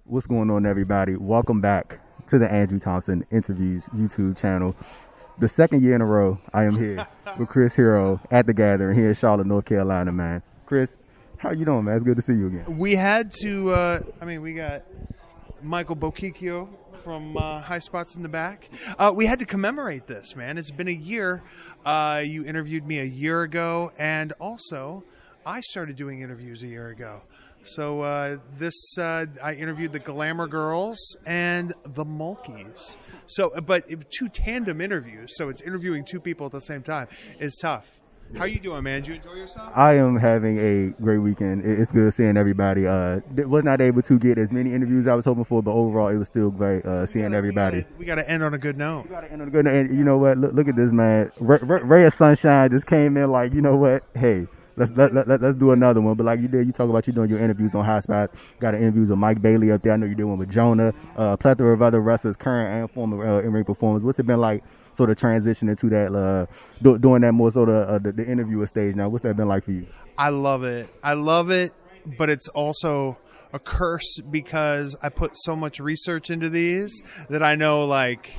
What's going on, everybody? Welcome back to the Andrew Thompson Interviews YouTube channel. The second year in a row, I am here with Chris Hero at the Gathering here in Charlotte, North Carolina, man. Chris, how you doing, man? It's good to see you again. We had to, we got Michael Bokikio from Highspots in the back. We had to commemorate this, man. It's been a year. You interviewed me a year ago, and also I started doing interviews a year ago. So I interviewed the Glamour Girls and the Mulkeys. So, but two tandem interviews, so it's interviewing two people at the same time is tough. How you doing, man? Did you enjoy yourself? I am having a great weekend. It's good seeing everybody. Was not able to get as many interviews as I was hoping for, but overall it was still great seeing everybody. We got to end on a good note. We got to end on a good note. And you know what? Look at this, man. Ray of Sunshine just came in like, you know what? Hey. Let's do another one. But like you did, you talk about you doing your interviews on Highspots. Got interviews with Mike Bailey up there. I know you're doing with Jonah. A plethora of other wrestlers, current and former in-ring performers. What's it been like sort of transitioning to that, doing that more sort of the interviewer stage now? What's that been like for you? I love it. But it's also a curse because I put so much research into these that I know, like,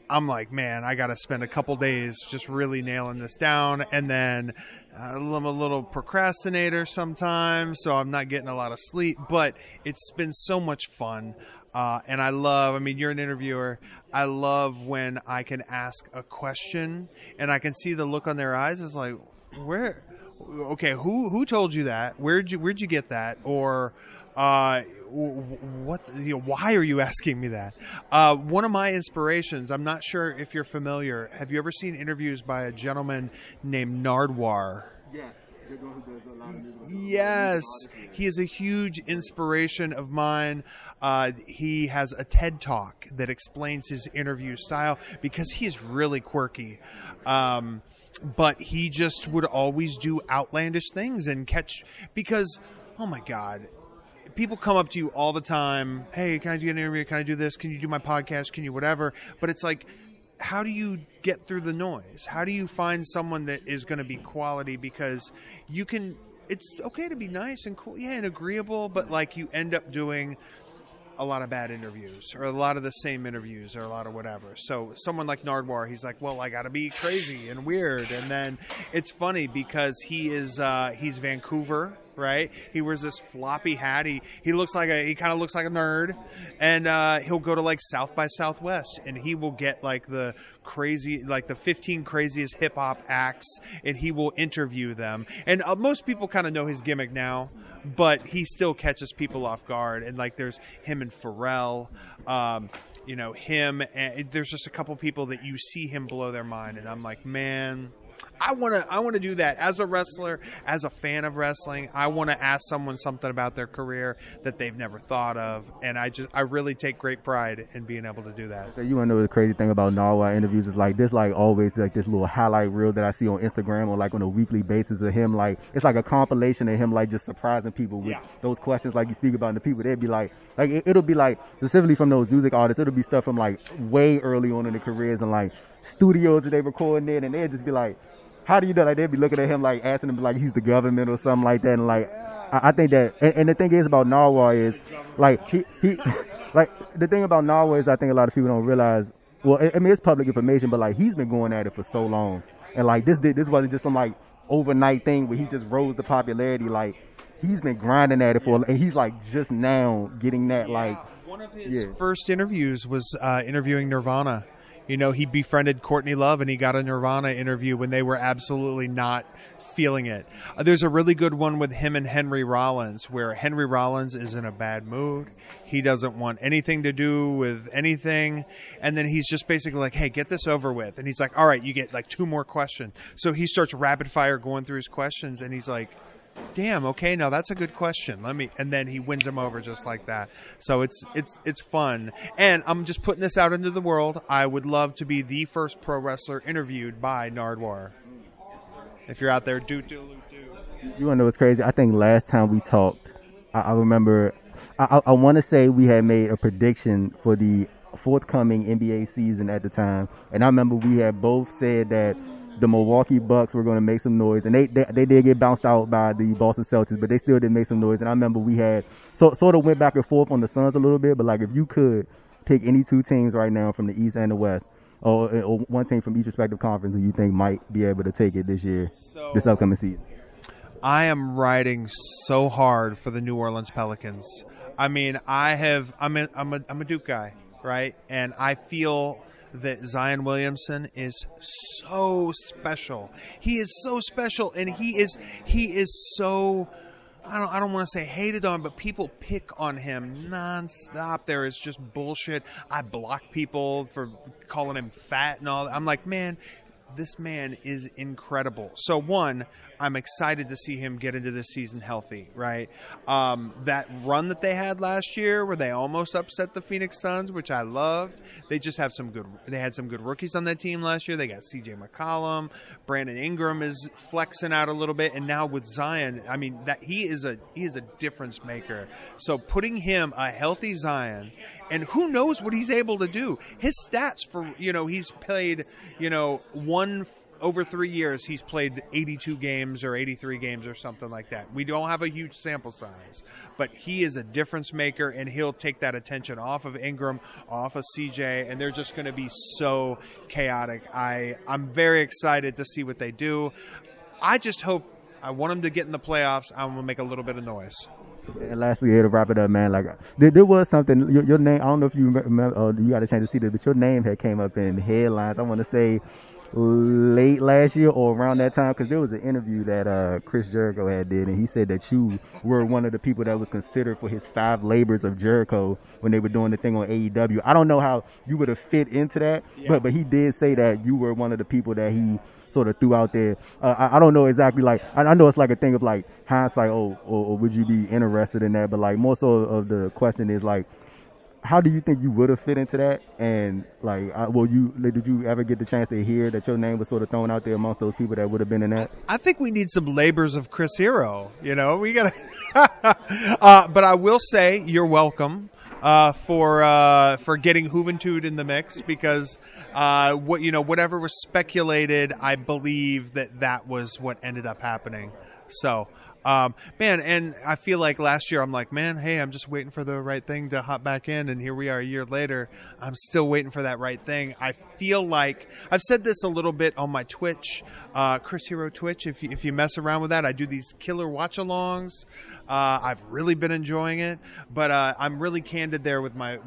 I'm like, man, I got to spend a couple days just really nailing this down. And then I'm a little procrastinator sometimes, so I'm not getting a lot of sleep. But it's been so much fun. And you're an interviewer. I love when I can ask a question and I can see the look on their eyes. It's like, who told you that? Where'd you get that? Or why are you asking me that? One of my inspirations, I'm not sure if you're familiar. Have you ever seen interviews by a gentleman named Nardwuar? Yes. Yes, he is a huge inspiration of mine. He has a TED Talk that explains his interview style because he is really quirky. But he just would always do outlandish things and because, oh my God, people come up to you all the time. Hey, can I do an interview? Can I do this? Can you do my podcast? Can you whatever? But it's like, how do you get through the noise? How do you find someone that is going to be quality? Because it's okay to be nice and cool, and agreeable, but like you end up doing a lot of bad interviews or a lot of the same interviews or a lot of whatever. So someone like Nardwuar, he's like, well, I got to be crazy and weird. And then it's funny because he's Vancouver, right? He wears this floppy hat. He kind of looks like a nerd, and he'll go to like South by Southwest and he will get like the 15 craziest hip hop acts and he will interview them. And most people kind of know his gimmick now, but he still catches people off guard. And like there's him and Pharrell, him, and there's just a couple people that you see him blow their mind. And I'm like, man, I want to do that as a wrestler, as a fan of wrestling. I want to ask someone something about their career that they've never thought of, and I really take great pride in being able to do that. So you want to know the crazy thing about Nardwuar interviews is like this, like always like this little highlight reel that I see on Instagram or like on a weekly basis of him. Like it's like a compilation of him like just surprising people with those questions like you speak about, and the people they'd be like it'll be like specifically from those music artists. It'll be stuff from like way early on in their careers and like studios that they recording in, and they'd just be like, how do you know? Like they'd be looking at him like asking him like he's the government or something like that, and like I think that, and the thing is about Nardwuar is like he like the thing about Nardwuar is I think a lot of people don't realize. Well, I mean it's public information, but like he's been going at it for so long, and like this wasn't just some like overnight thing where he just rose to popularity. Like he's been grinding at it and he's like just now getting that like. One of his first interviews was interviewing Nirvana. You know, he befriended Courtney Love and he got a Nirvana interview when they were absolutely not feeling it. There's a really good one with him and Henry Rollins where Henry Rollins is in a bad mood. He doesn't want anything to do with anything. And then he's just basically like, hey, get this over with. And he's like, all right, you get like 2 more questions. So he starts rapid fire going through his questions and he's like, damn, okay, now that's a good question. And then he wins him over just like that. So it's fun. And I'm just putting this out into the world. I would love to be the first pro wrestler interviewed by Nardwuar. If you're out there, do. You want to know what's crazy? I think last time we talked, I remember, I want to say we had made a prediction for the forthcoming NBA season at the time. And I remember we had both said that the Milwaukee Bucks were going to make some noise, and they did get bounced out by the Boston Celtics, but they still did make some noise. And I remember we had sort of went back and forth on the Suns a little bit, but like if you could pick any two teams right now from the East and the West, or one team from each respective conference who you think might be able to take it this year, this upcoming season. I am riding so hard for the New Orleans Pelicans. I mean, I'm a Duke guy, right? And I feel that Zion Williamson is so special. He is so special, and he is so, I don't want to say hated on, but people pick on him nonstop. There is just bullshit. I block people for calling him fat and all that. I'm like, man, this man is incredible. So one, I'm excited to see him get into this season healthy, right? That run that they had last year where they almost upset the Phoenix Suns, which I loved. They just have they had some good rookies on that team last year. They got CJ McCollum, Brandon Ingram is flexing out a little bit, and now with Zion, I mean, that he is a difference maker. So putting him, a healthy Zion, and who knows what he's able to do. His stats for, he's played, over 3 years, he's played 82 games or 83 games or something like that. We don't have a huge sample size, but he is a difference maker, and he'll take that attention off of Ingram, off of CJ, and they're just going to be so chaotic. I'm very excited to see what they do. I want them to get in the playoffs. I'm going to make a little bit of noise. And lastly, here to wrap it up, man, like there was something, your name, I don't know if you remember, you got a chance to see this, but your name had came up in headlines, I want to say late last year or around that time, because there was an interview that Chris Jericho had did, and he said that you were one of the people that was considered for his 5 Labours of Jericho when they were doing the thing on AEW. I don't know how you would have fit into that, but he did say that you were one of the people that he sort of threw out there. I don't know exactly, like I know it's like a thing of like hindsight, or would you be interested in that, but like more so of the question is like, how do you think you would have fit into that? And like, did you ever get the chance to hear that your name was sort of thrown out there amongst those people that would have been in that? I think we need some Labours of Chris Hero. We gotta. But I will say you're welcome for getting Juventud in the mix, because whatever was speculated, I believe that was what ended up happening. So. Man, and I feel like last year I'm like, man, hey, I'm just waiting for the right thing to hop back in, and here we are a year later. I'm still waiting for that right thing. I feel like I've said this a little bit on my Twitch, Chris Hero Twitch. If you mess around with that, I do these killer watch-alongs. I've really been enjoying it, but I'm really candid there with my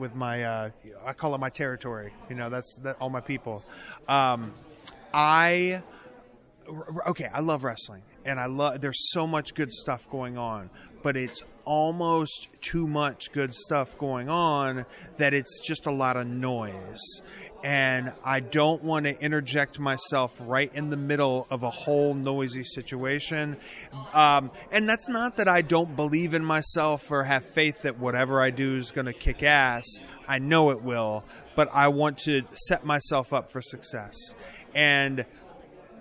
I call it my territory. That's all my people. I love wrestling. And there's so much good stuff going on, but it's almost too much good stuff going on that it's just a lot of noise. And I don't want to interject myself right in the middle of a whole noisy situation. And that's not that I don't believe in myself or have faith that whatever I do is going to kick ass. I know it will, but I want to set myself up for success. And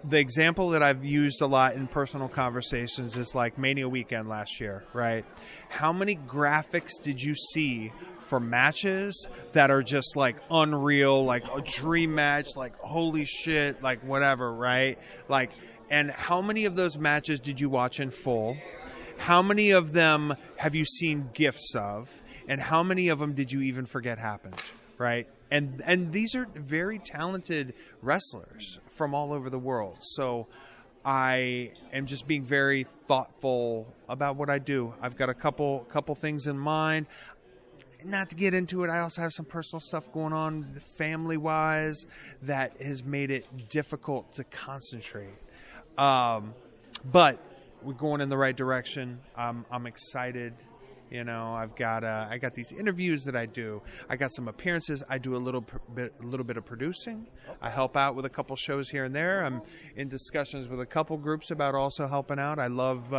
the example that I've used a lot in personal conversations is like Mania weekend last year, right? How many graphics did you see for matches that are just like unreal, like a dream match, like holy shit, like whatever, right? Like, and how many of those matches did you watch in full? How many of them have you seen GIFs of? And how many of them did you even forget happened, right? And these are very talented wrestlers from all over the world. So I am just being very thoughtful about what I do. I've got a couple things in mind. Not to get into it, I also have some personal stuff going on family-wise that has made it difficult to concentrate. But we're going in the right direction. I'm excited. I got these interviews that I do. I got some appearances. I do a little bit of producing. I help out with a couple shows here and there. I'm in discussions with a couple groups about also helping out. I love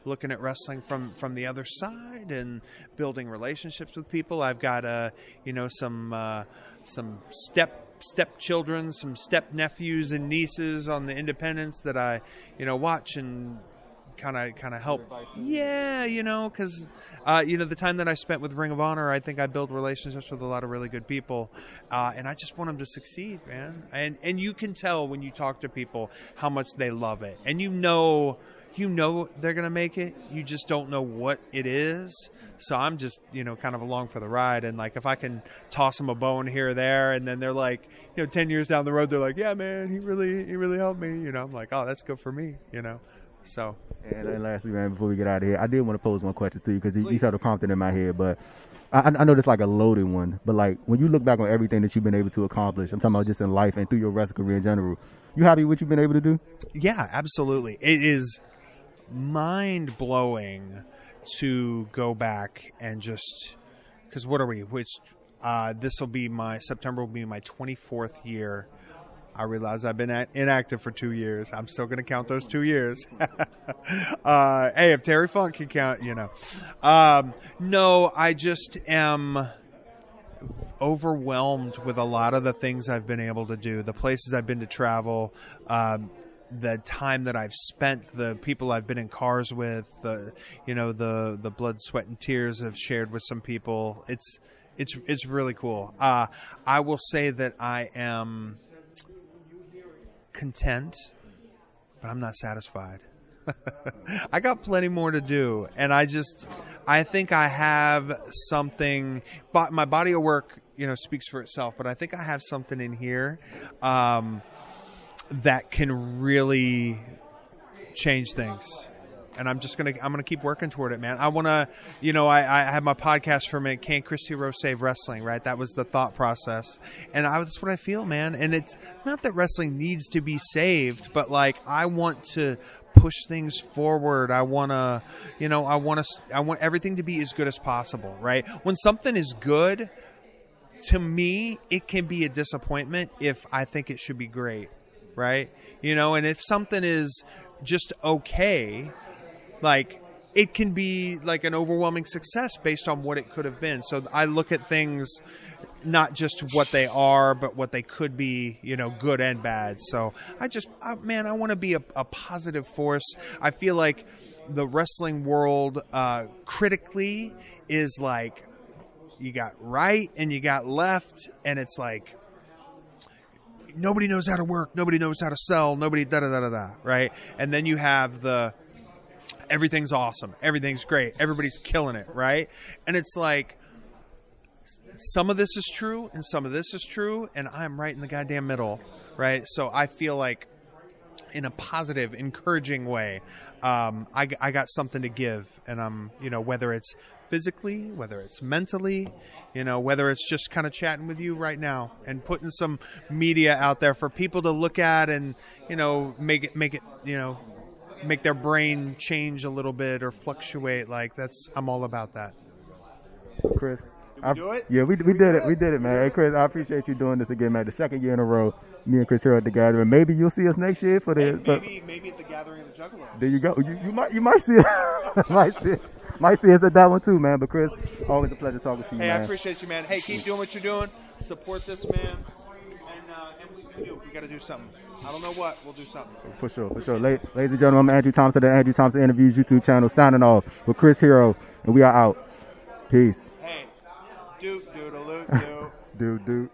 looking at wrestling from the other side and building relationships with people. I've got some stepchildren, some step nephews and nieces on the independents that I watch and kind of help. Yeah, because the time that I spent with Ring of Honor, I think I built relationships with a lot of really good people, and I just want them to succeed, man. And you can tell when you talk to people how much they love it, and you know they're gonna make it. You just don't know what it is. So I'm just kind of along for the ride, and like if I can toss them a bone here or there, and then they're like 10 years down the road, they're like, yeah, man, he really helped me. I'm like, oh, that's good for me. So. And lastly, man, before we get out of here, I did want to pose one question to you because you sort of prompted in my head, but I know this like a loaded one. But like when you look back on everything that you've been able to accomplish, I'm talking about just in life and through your wrestling career in general, you happy with what you've been able to do? Yeah, absolutely. It is mind blowing to go back and just because what are we? This will be September will be my 24th year. I realize I've been inactive for 2 years. I'm still going to count those 2 years. Hey, if Terry Funk can count, No, I just am overwhelmed with a lot of the things I've been able to do, the places I've been to travel, the time that I've spent, the people I've been in cars with, the blood, sweat, and tears I've shared with some people. It's really cool. I will say that I am content, but I'm not satisfied. I got plenty more to do, and I think I have something. But my body of work, speaks for itself. But I think I have something in here that can really change things. And I'm gonna keep working toward it, man. I wanna, I had my podcast for a minute. Can Chris Hero save wrestling? Right, that was the thought process, and that's what I feel, man. And it's not that wrestling needs to be saved, but like I want to push things forward. I want everything to be as good as possible. Right, when something is good, to me, it can be a disappointment if I think it should be great. Right, and if something is just okay, like it can be like an overwhelming success based on what it could have been. So I look at things not just what they are, but what they could be, good and bad. So I want to be a positive force. I feel like the wrestling world critically is like you got right and you got left, and it's like nobody knows how to work, nobody knows how to sell, nobody da-da-da-da-da, right? And then you have everything's awesome, everything's great, everybody's killing it, right? And it's like some of this is true and some of this is true, and I'm right in the goddamn middle, right? So I feel like in a positive, encouraging way, I got something to give, and I'm, whether it's physically, whether it's mentally, whether it's just kind of chatting with you right now and putting some media out there for people to look at and, make it, make their brain change a little bit or fluctuate. Like I'm all about that. Chris, did we do it? Yeah, we did it. We did it, man. Hey, Chris, I appreciate you doing this again, man. The second year in a row, me and Chris here at the Gathering. Maybe you'll see us next year for this. Maybe at the Gathering of the Juggalos. There you go. You might see us. might see us at that one too, man. But Chris, always a pleasure talking to you, man. I appreciate you, man. Hey, keep doing what you're doing. Support this man. And we got to do something. I don't know what. We'll do something. For sure. Ladies and gentlemen, I'm Andrew Thompson, the Andrew Thompson Interviews YouTube channel, signing off with Chris Hero, and we are out. Peace. Hey, doot, doodaloo, doot. Doot, doot.